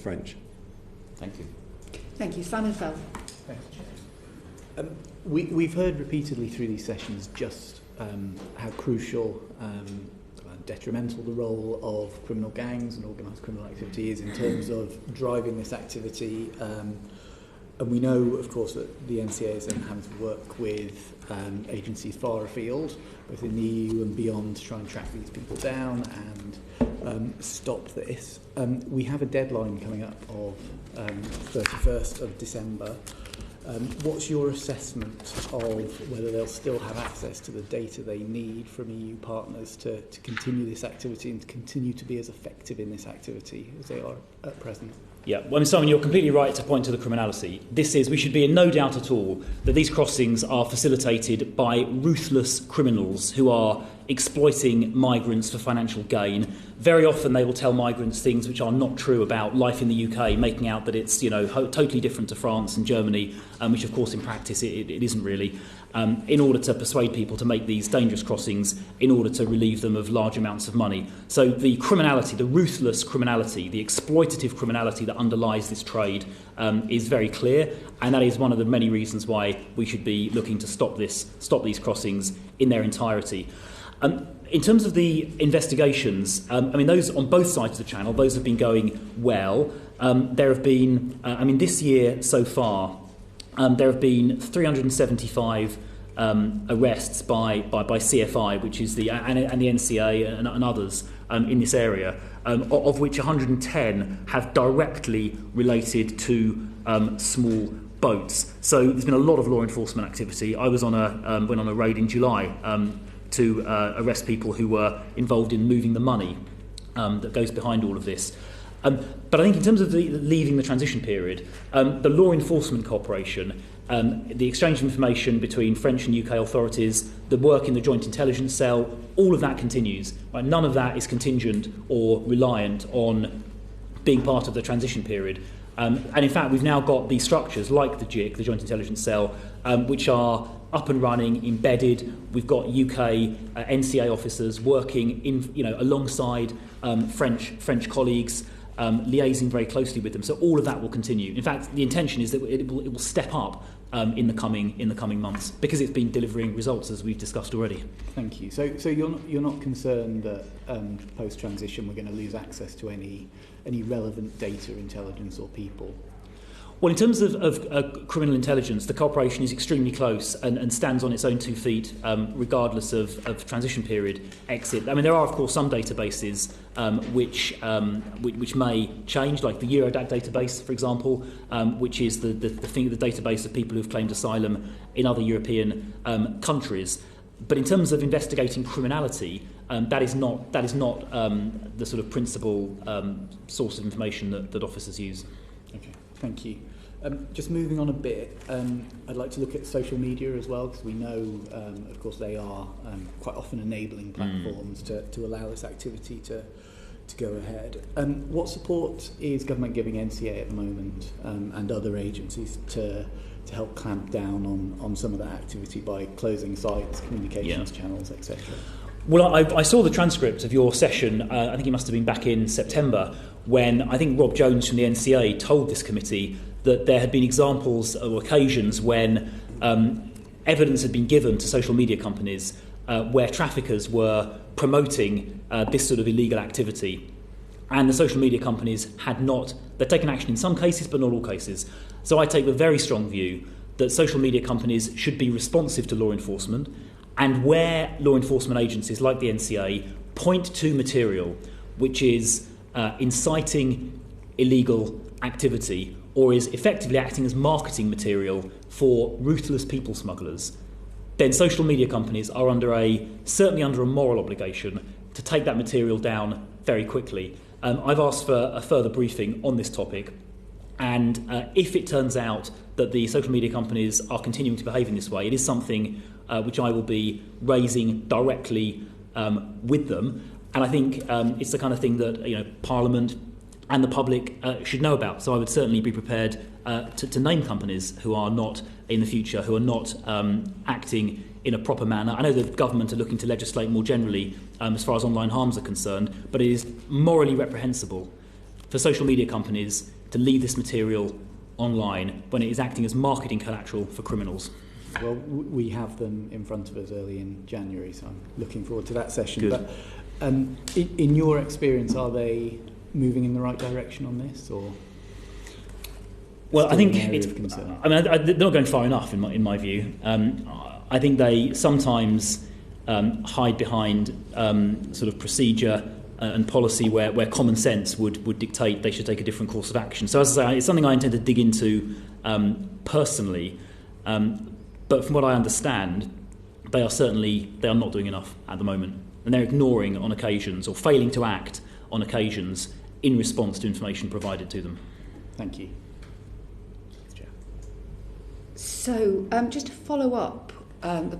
French. Thank you. Thank you. Simon Fell. Thanks, Chair. We've heard repeatedly through these sessions just how crucial, detrimental the role of criminal gangs and organised criminal activity is in terms of driving this activity. And we know, of course, that the NCA is then having to work with agencies far afield, both in the EU and beyond, to try and track these people down and stop this. We have a deadline coming up of 31st of December. What's your assessment of whether they'll still have access to the data they need from EU partners to continue this activity and to continue to be as effective in this activity as they are at present? Yeah, well, I mean, Simon, you're completely right to point to the criminality. We should be in no doubt at all that these crossings are facilitated by ruthless criminals who are exploiting migrants for financial gain. Very often they will tell migrants things which are not true about life in the UK, making out that it's, totally different to France and Germany, which of course in practice it isn't really, in order to persuade people to make these dangerous crossings in order to relieve them of large amounts of money. So the criminality, the ruthless criminality, the exploitative criminality that underlies this trade is very clear, and that is one of the many reasons why we should be looking to stop these crossings in their entirety. In terms of the investigations, those on both sides of the channel, those have been going well. There have been, this year so far, there have been 375 arrests by CFI, which is the NCA and others in this area, of which 110 have directly related to small boats. So there's been a lot of law enforcement activity. I was went on a raid in July to arrest people who were involved in moving the money that goes behind all of this. But I think in terms of leaving the transition period, the law enforcement cooperation, the exchange of information between French and UK authorities, the work in the Joint Intelligence Cell, all of that continues. Right? None of that is contingent or reliant on being part of the transition period. And in fact, we've now got these structures like the JIC, the Joint Intelligence Cell, which are up and running, embedded. We've got UK NCA officers working alongside French colleagues, liaising very closely with them. So all of that will continue. In fact, the intention is that it will step up in the coming months because it's been delivering results, as we've discussed already. Thank you. So you're not concerned that post transition we're going to lose access to any relevant data, intelligence, or people? Well, in terms of criminal intelligence, the cooperation is extremely close and stands on its own 2 feet, regardless of transition period exit. There are, of course, some databases which may change, like the Eurodac database, for example, which is the database of people who've claimed asylum in other European countries. But in terms of investigating criminality, that is not the sort of principal source of information that officers use. Okay, thank you. Just moving on a bit, I'd like to look at social media as well, because we know, of course, they are quite often enabling platforms to allow this activity to go ahead. What support is government giving NCA at the moment and other agencies to help clamp down on some of that activity by closing sites, communications channels, etc.? Well, I saw the transcript of your session, I think it must have been back in September, when I think Rob Jones from the NCA told this committee that there had been examples or occasions when evidence had been given to social media companies where traffickers were promoting this sort of illegal activity. And the social media companies they'd taken action in some cases, but not all cases. So I take the very strong view that social media companies should be responsive to law enforcement, and where law enforcement agencies like the NCA point to material which is inciting illegal activity or is effectively acting as marketing material for ruthless people smugglers, then social media companies are certainly under a moral obligation to take that material down very quickly. I've asked for a further briefing on this topic, and if it turns out that the social media companies are continuing to behave in this way, it is something which I will be raising directly with them. And I think it's the kind of thing that Parliament and the public should know about. So I would certainly be prepared to name companies who are not in the future, who are not acting in a proper manner. I know the government are looking to legislate more generally as far as online harms are concerned, but it is morally reprehensible for social media companies to leave this material online when it is acting as marketing collateral for criminals? Well, we have them in front of us early in January, so I'm looking forward to that session. Good. But in your experience, are they moving in the right direction on this, or? Well, I think they're not going far enough in my view. I think they sometimes hide behind sort of procedure and policy where common sense would dictate they should take a different course of action. So as I say, it's something I intend to dig into personally. But from what I understand, they are not doing enough at the moment, and they're ignoring on occasions or failing to act on occasions in response to information provided to them. Thank you. So, just to follow up, the